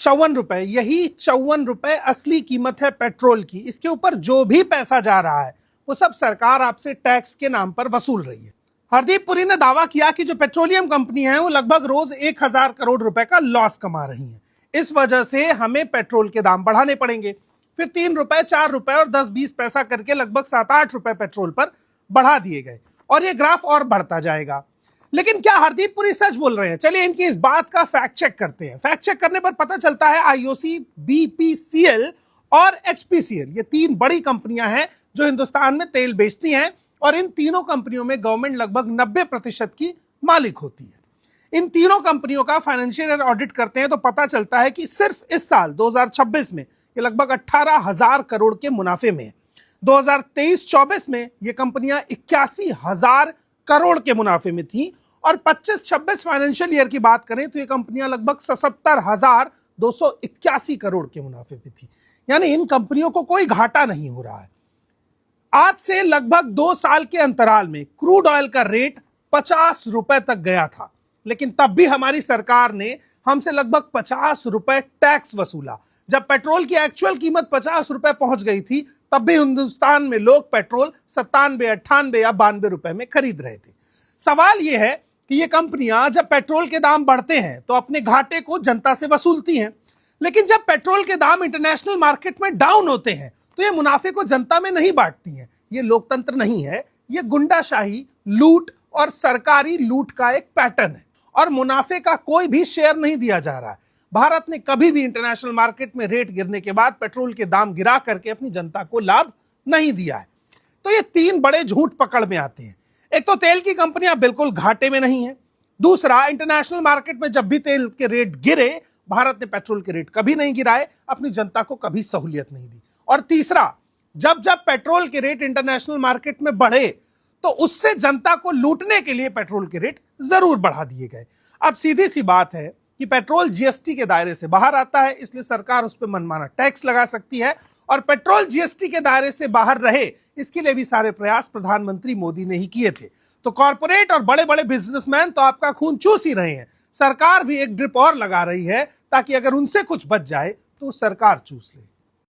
₹54, यही ₹54 असली कीमत है पेट्रोल की। इसके ऊपर जो भी पैसा जा रहा है वो सब सरकार आपसे टैक्स के नाम पर वसूल रही है। हरदीप पुरी ने दावा किया कि जो पेट्रोलियम कंपनी है वो लगभग रोज 1000 करोड़ रुपए का लॉस कमा रही है। इस वजह से हमें पेट्रोल के दाम बढ़ाने पड़ेंगे। फिर ₹3, ₹4 और 10-20 पैसा करके लगभग ₹7-8 पेट्रोल पर बढ़ा दिए गए और ये ग्राफ और बढ़ता जाएगा। लेकिन क्या हरदीप पुरी सच बोल रहे हैं? चलिए इनकी इस बात का फैक्ट चेक करते हैं। फैक्ट चेक करने पर पता चलता है आईओसी, बीपीसीएल और एचपीसीएल, ये 3 बड़ी कंपनियां हैं जो हिंदुस्तान में तेल बेचती हैं और इन तीनों कंपनियों में गवर्नमेंट लगभग 90% की मालिक होती है। इन तीनों कंपनियों का फाइनेंशियल ईयर ऑडिट करते हैं तो पता चलता है कि सिर्फ इस साल 2026 में ये लगभग 18,000 करोड़ के मुनाफे में है। 2023-24 में ये कंपनियां 81,000 करोड़ के मुनाफे में थी और 25-26 फाइनेंशियल ईयर की बात करें तो ये कंपनियां लगभग 77,281 करोड़ के मुनाफे पे थी। यानी इन कंपनियों को कोई घाटा नहीं हो रहा है। आज से लगभग 2 साल के अंतराल में क्रूड ऑयल का रेट ₹50 तक गया था, लेकिन तब भी हमारी सरकार ने हमसे लगभग ₹50 टैक्स वसूला। जब पेट्रोल की एक्चुअल कीमत ₹50 पहुंच गई थी तब भी हिंदुस्तान में लोग पेट्रोल 97, 98 या ₹92 में खरीद रहे थे। सवाल यह है कि ये कंपनियां जब पेट्रोल के दाम बढ़ते हैं तो अपने घाटे को जनता से वसूलती हैं, लेकिन जब पेट्रोल के दाम इंटरनेशनल मार्केट में डाउन होते हैं तो ये मुनाफे को जनता में नहीं बांटती हैं। ये लोकतंत्र नहीं है, ये गुंडाशाही, लूट और सरकारी लूट का एक पैटर्न है और मुनाफे का कोई भी शेयर नहीं दिया जा रहा है। भारत ने कभी भी इंटरनेशनल मार्केट में रेट गिरने के बाद पेट्रोल के दाम गिरा करके अपनी जनता को लाभ नहीं दिया है। तो ये 3 बड़े झूठ पकड़ में आते हैं। एक तो तेल की कंपनियां बिल्कुल घाटे में नहीं है। दूसरा, इंटरनेशनल मार्केट में जब भी तेल के रेट गिरे भारत ने पेट्रोल के रेट कभी नहीं गिराए, अपनी जनता को कभी सहूलियत नहीं दी। और तीसरा, जब जब पेट्रोल के रेट इंटरनेशनल मार्केट में बढ़े तो उससे जनता को लूटने के लिए पेट्रोल के रेट जरूर बढ़ा दिए गए। अब सीधी सी बात है कि पेट्रोल जीएसटी के दायरे से बाहर आता है, इसलिए सरकार उस पर मनमाना टैक्स लगा सकती है और पेट्रोल जीएसटी के दायरे से बाहर रहे इसके लिए भी सारे प्रयास प्रधानमंत्री मोदी ने ही किए थे। तो कॉर्पोरेट और बड़े बड़े बिजनेसमैन तो आपका खून चूस ही रहे हैं। सरकार भी एक ड्रिप और लगा रही है ताकि अगर उनसे कुछ बच जाए तो सरकार चूस ले।